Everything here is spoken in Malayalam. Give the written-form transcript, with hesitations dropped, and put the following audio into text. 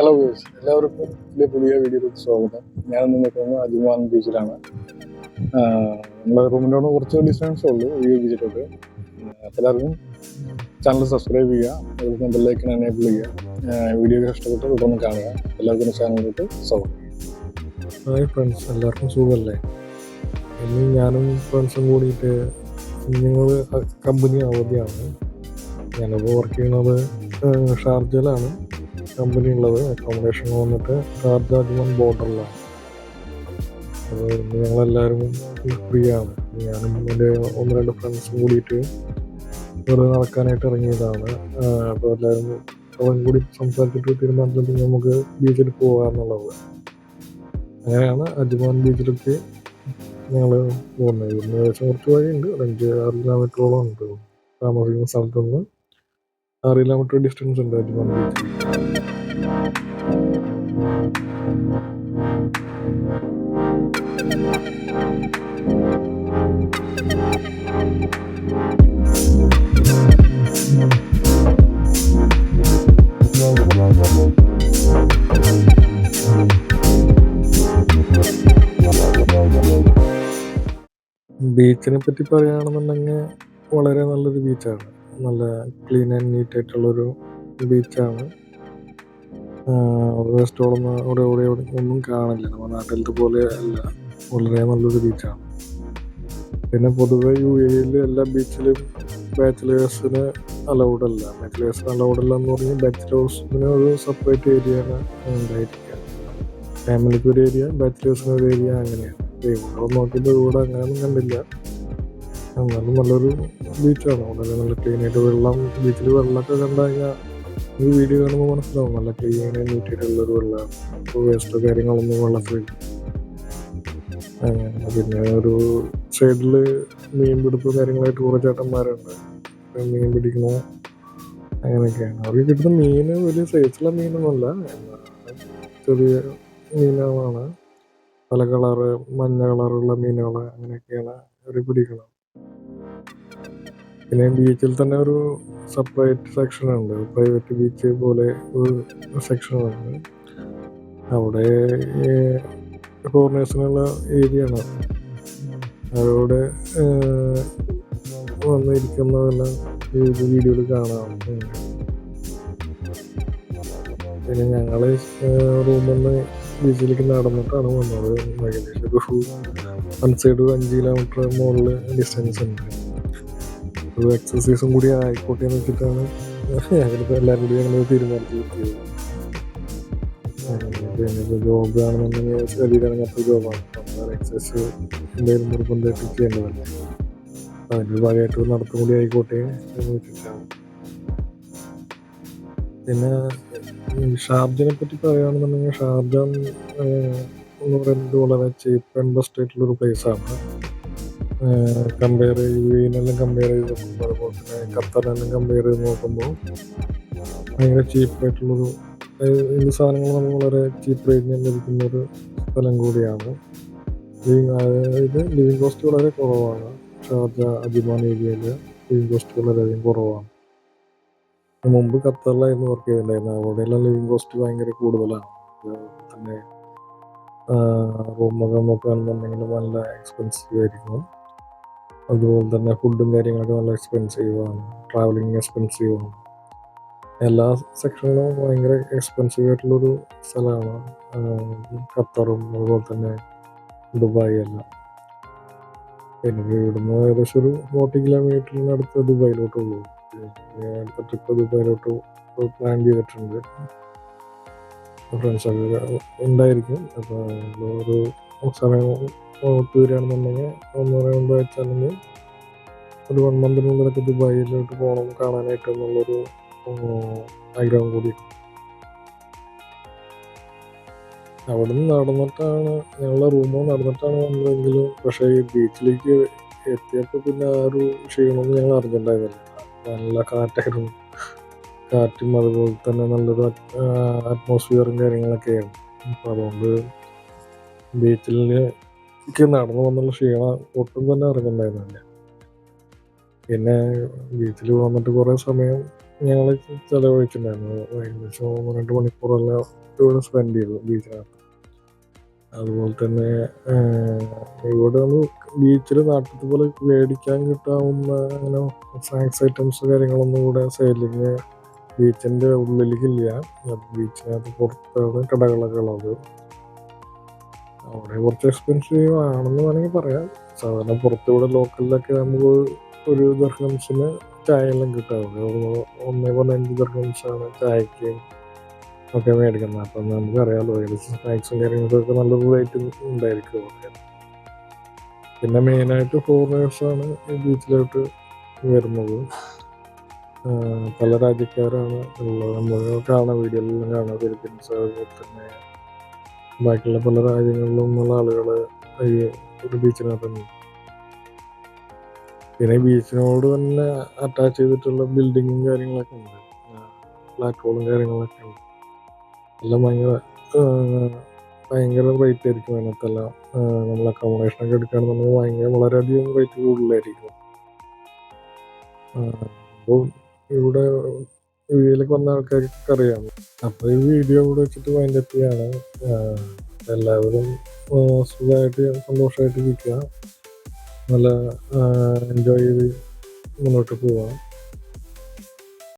ഹലോ വ്യൂസ്, എല്ലാവർക്കും എൻ്റെ പുതിയ വീഡിയോയിലേക്ക് സ്വാഗതം. ഞാനിന്ന് നിൽക്കുന്നത് അജ്മാൻ ബീച്ചിലാണ്. നമ്മുടെ റൂമിനോട് കുറച്ച് ഡിസ്റ്റൻസേ ഉള്ളൂ ഈ ബീച്ചിലോട്ട്. എല്ലാവർക്കും ചാനൽ സബ്സ്ക്രൈബ് ചെയ്യുക, അതുപോലെ ബെല്ലൈക്കൺ എനേബിൾ ചെയ്യുക. വീഡിയോ ഇഷ്ടപ്പെട്ട് തുടർന്ന് കാണുക. എല്ലാവർക്കും ചാനലിലോട്ട് സ്വാഗതം. ഹായ് ഫ്രണ്ട്സ്, എല്ലാവർക്കും സുഖമല്ലേ? ഇന്ന് ഞാനും ഫ്രണ്ട്സും കൂടിയിട്ട് ഞങ്ങൾ കമ്പനി അവധിയാണ്. ഞാനിപ്പോൾ വർക്ക് ചെയ്യുന്നത് ഷാർജയിലാണ് കമ്പനി ഉള്ളത്. അക്കോമഡേഷൻ വന്നിട്ട് ഷാർജ അജ്മാൻ ബോർഡറിലാണ്. അപ്പോൾ ഇന്ന് ഞങ്ങളെല്ലാവരും ഫ്രീ ആണ്. ഞാനും എൻ്റെ 1-2 ഫ്രണ്ട്സും കൂടിയിട്ട് വെറുതെ നടക്കാനായിട്ട് ഇറങ്ങിയതാണ്. അപ്പോൾ എല്ലാവരും അവരും കൂടി സംസാരിച്ചിട്ട് തീരുമാനിച്ചിട്ട് നമുക്ക് ബീച്ചിൽ പോകാമെന്നുള്ളത്. അങ്ങനെയാണ് അജ്മാൻ ബീച്ചിലേക്ക് ഞങ്ങൾ പോകുന്നത്. ഇവിടുന്ന് ഏകദേശം കുറച്ച് വഴിയുണ്ട്, 5-6 കിലോമീറ്ററോളം ഉണ്ട്. താമസിക്കുന്ന സ്ഥലത്ത് നിന്ന് 6 കിലോമീറ്റർ ഡിസ്റ്റൻസ് ഉണ്ട് അജ്മാൻ ബീച്ചിൽ. ബീച്ചിനെ പറ്റി പറയുകയാണെന്നുണ്ടെങ്കിൽ വളരെ നല്ലൊരു ബീച്ചാണ്. നല്ല ക്ലീൻ ആൻഡ് നീറ്റ് ആയിട്ടുള്ളൊരു ബീച്ചാണ്. വേസ്റ്റോളൊന്നും അവിടെ ഒന്നും കാണില്ല. നമ്മുടെ നാട്ടിലത്തെ പോലെ അല്ല, വളരെ നല്ലൊരു ബീച്ചാണ്. പിന്നെ പൊതുവെ UAE എല്ലാ ബീച്ചിലും ബാച്ചിലേഴ്സിന് അലൗഡ് അല്ല. ബാച്ചിലേഴ്സിന് അലൗഡ് അല്ല എന്ന് പറഞ്ഞാൽ ബാച്ചിലേഴ്സിന് ഒരു സെപ്പറേറ്റ് ഏരിയയാണ് ഉണ്ടായിരിക്കുക. ഫാമിലിക്ക് ഒരു ഏരിയ, ബാച്ചിലേഴ്സിന് ഒരു ഏരിയ, അങ്ങനെയാണ്. ഇവിടെ നോക്കിയപ്പോൾ ഇവിടെ അങ്ങനെയൊന്നും കണ്ടില്ല. എന്നാലും നല്ലൊരു ബീച്ചാണ്, വളരെ നല്ല ക്ലീൻ ആയിട്ട്. ബീച്ചിൽ വെള്ളമൊക്കെ കണ്ടു കഴിഞ്ഞാൽ ഈ വീഡിയോ കാണുമ്പോൾ മനസ്സിലാവും നല്ല ക്ലീൻ ആൻഡ് നീറ്റ് ആയിട്ടുള്ളൊരു വെള്ളമാണ്. ഇപ്പോൾ വേസ്റ്റോ കാര്യങ്ങളൊന്നും വെള്ളത്തിൽ അങ്ങനെ. പിന്നെ ഒരു സൈഡിൽ മീൻ പിടുത്തവും കാര്യങ്ങളായിട്ട് കുറേ ചേട്ടന്മാരുണ്ട്, മീൻ പിടിക്കണോ അങ്ങനെയൊക്കെയാണ്. അവർക്ക് കിട്ടുന്ന മീൻ വലിയ സൈസുള്ള മീനൊന്നുമല്ല, ചെറിയ മീനുകളാണ്. പല കളറ്, മഞ്ഞ കളറുള്ള മീനുകൾ, അങ്ങനെയൊക്കെയാണ് അവർ പിടിക്കുന്നത്. പിന്നെ ബീച്ചിൽ തന്നെ ഒരു സെപ്പറേറ്റ് സെക്ഷനുണ്ട്, പ്രൈവറ്റ് ബീച്ച് പോലെ ഒരു സെക്ഷനുണ്ട്. അവിടെ ഫോറിനേഴ്സിനുള്ള ഏരിയ ആണ്. അവരോട് വന്നിരിക്കുന്നതെല്ലാം ഈ വീഡിയോയിൽ കാണാം. പിന്നെ ഞങ്ങൾ റൂമിൽ നിന്ന് ബീച്ചിലേക്ക് നടന്നിട്ടാണ് വന്നത്. ഏകദേശം ഒരു 1 സൈഡ് 5 കിലോമീറ്റർ മുകളിൽ ഡിസ്റ്റൻസ് ഉണ്ട്. ഒരു എക്സസൈസും കൂടി ആയിക്കോട്ടെ എന്ന് വെച്ചിട്ടാണ് ഞങ്ങളിപ്പോൾ എല്ലാവരും കൂടി ഞങ്ങൾ തീരുമാനിച്ചു കിട്ടിയത്. പിന്നെ ജോബ് ആണെന്നുണ്ടെങ്കിൽ ശരീരത്തിനകത്ത് ജോബാണ്, അപ്പോൾ എക്സസൈസ് എന്തെങ്കിലും നിർബന്ധമായിട്ട് ചെയ്യേണ്ടതല്ലേ. അതിൻ്റെ ഭാഗമായിട്ട് നടത്തും കൂടി ആയിക്കോട്ടെ എന്ന് വെച്ചിട്ടാണ്. പിന്നെ ഷാർജനെ പറ്റി പറയുകയാണെന്നുണ്ടെങ്കിൽ ഷാർജ എന്ന് പറയുന്നത് വളരെ ചീപ്പ് ആൻഡ് ബെസ്റ്റ് ആയിട്ടുള്ളൊരു പ്ലേസാണ്. UAE കമ്പയർ ചെയ്ത് നോക്കുമ്പോൾ, അതുപോലെ തന്നെ ഖത്തറിനെല്ലാം കമ്പയർ ചെയ്ത് നോക്കുമ്പോൾ ഭയങ്കര ചീപ്പായിട്ടുള്ളൊരു എന്ത് സാധനങ്ങൾ നമുക്ക് വളരെ ചീപ്പ് റേറ്റിന് ലഭിക്കുന്നൊരു സ്ഥലം കൂടിയാണ്. ലിവിങ് കോസ്റ്റ് വളരെ കുറവാണ്. ഷാർജ അജ്മാൻ ഏരിയയിൽ ലിവിങ് കോസ്റ്റ് വളരെയധികം കുറവാണ്. മുമ്പ് ഖത്തറിലായിരുന്നു വർക്ക് ചെയ്തിട്ടുണ്ടായിരുന്നത്. അവിടെയെല്ലാം ലിവിങ് കോസ്റ്റ് ഭയങ്കര കൂടുതലാണ്. തന്നെ റൂമൊക്കെ നോക്കുകയാണെന്നുണ്ടെങ്കിൽ നല്ല എക്സ്പെൻസീവ് ആയിരിക്കും. അതുപോലെ തന്നെ ഫുഡും കാര്യങ്ങളൊക്കെ നല്ല എക്സ്പെൻസീവാണ്. ട്രാവലിംഗ് എക്സ്പെൻസീവാണ്. എല്ലാ സെക്ഷനിലും ഭയങ്കര എക്സ്പെൻസീവ് ആയിട്ടുള്ളൊരു സ്ഥലമാണ് ഖത്തറും, അതുപോലെ തന്നെ ദുബായ് എല്ലാം. പിന്നെ ഇവിടുന്ന് ഏകദേശം ഒരു 40 കിലോമീറ്ററിനടുത്ത് ദുബായിലോട്ടുള്ളൂ. അടുത്ത ട്രിപ്പ് ദുബായിലോട്ട് പ്ലാൻ ചെയ്തിട്ടുണ്ട്. ഫ്രണ്ട്സൊക്കെ ഉണ്ടായിരിക്കും. അപ്പോൾ ഒരു സമയം ഒത്തുവരികയാണെന്നുണ്ടെങ്കിൽ 1-2 ആഴ്ച അല്ലെങ്കിൽ ഒരു 1 മന്തിനുള്ളിലൊക്കെ ദുബായിലോട്ട് പോകണം കാണാനായിട്ട് എന്നുള്ളൊരു ആഗ്രഹം കൂടി. അവിടെ നിന്ന് നടന്നിട്ടാണ്, ഞങ്ങളുടെ റൂമിൽ നടന്നിട്ടാണ് വന്നതെങ്കിലും, പക്ഷേ ഈ ബീച്ചിലേക്ക് എത്തിയപ്പോൾ പിന്നെ ആ ഒരു ക്ഷീണമൊന്നും ഞങ്ങൾ അറിഞ്ഞിട്ടുണ്ടായിരുന്നില്ല. നല്ല കാറ്റായിരുന്നു. കാറ്റും അതുപോലെ തന്നെ നല്ലൊരു അറ്റ്മോസ്ഫിയറും കാര്യങ്ങളൊക്കെയാണ്. അപ്പം അതുകൊണ്ട് ബീച്ചിലേക്ക് നടന്നു വന്നുള്ള ക്ഷീണം ഒട്ടും തന്നെ അറിഞ്ഞിട്ടുണ്ടായിരുന്നില്ല. പിന്നെ ബീച്ചിൽ വന്നിട്ട് കുറേ സമയം ഞങ്ങൾ ചിലവഴിച്ചിട്ടുണ്ടായിരുന്നു. ഏകദേശം 2 മണിക്കൂറെല്ലാം ഇവിടെ സ്പെൻഡ് ചെയ്തു ബീച്ചിനകത്ത്. അതുപോലെ തന്നെ ഇവിടെ ബീച്ചിൽ നാട്ടിലത്തെ പോലെ മേടിക്കാൻ കിട്ടാവുന്ന അങ്ങനെ സ്നാക്സ് ഐറ്റംസ് കാര്യങ്ങളൊന്നും ഇവിടെ സെയിലിങ് ബീച്ചിൻ്റെ ഉള്ളിലേക്കില്ല. ബീച്ചിനകത്ത് പുറത്താണ് കടകളൊക്കെ ഉള്ളത്. അവിടെ കുറച്ച് എക്സ്പെൻസീവ് ആണെന്ന് വേണമെങ്കിൽ പറയാം. സാധാരണ പുറത്തിവിടെ ലോക്കലിലൊക്കെ നമുക്ക് ഒരു ദർഹംസിന് ചായയെല്ലാം കിട്ടാറുണ്ട്. 1.5 ദർഹംസാണ് ചായക്ക് ഒക്കെ മേടിക്കുന്നത്. അപ്പം നമുക്കറിയാമല്ലോ ഏകദേശം സ്നാക്സും കാര്യങ്ങൾക്കൊക്കെ നല്ലൊരു റേറ്റ് ഉണ്ടായിരിക്കും അവിടെ. പിന്നെ മെയിനായിട്ട് ഫോറിനേഴ്സാണ് ഈ ബീച്ചിലോട്ട് വരുന്നത്. പല രാജ്യക്കാരാണ് ഉള്ളത്. നമ്മൾ കാണാൻ വീഡിയോയിലെല്ലാം കാണാം. ഫിലിപ്പീൻസ്, അതുപോലെ തന്നെ ബാക്കിയുള്ള പല രാജ്യങ്ങളിലും നിന്നുള്ള ആളുകൾ ഈ ഒരു ബീച്ചിനകത്തുണ്ട്. പിന്നെ ബീച്ചിനോട് തന്നെ അറ്റാച്ച് ചെയ്തിട്ടുള്ള ബിൽഡിങ്ങും കാര്യങ്ങളൊക്കെ ഉണ്ട്. ഫ്ലാറ്റുകളും കാര്യങ്ങളൊക്കെ ഉണ്ട്. എല്ലാം ഭയങ്കര റേറ്റ് ആയിരിക്കും അതിനകത്തെല്ലാം. നമ്മൾ അക്കോമഡേഷനൊക്കെ എടുക്കുകയാണെന്നുണ്ടെങ്കിൽ വളരെയധികം റേറ്റ് കൂടുതലായിരിക്കും. അപ്പോൾ ഇവിടെ വീഡിയോയിലേക്ക് വന്ന ആൾക്കാർക്കൊക്കെ അറിയാം. അപ്പോൾ ഈ വീഡിയോ ഇവിടെ വെച്ചിട്ട് വൈൻഡപ്പ് ചെയ്യാണ്. എല്ലാവരും സുഖമായിട്ട് സന്തോഷമായിട്ട് ഇരിക്കുക, നല്ല എൻജോയ് ചെയ്ത് മുന്നോട്ട് പോവാം.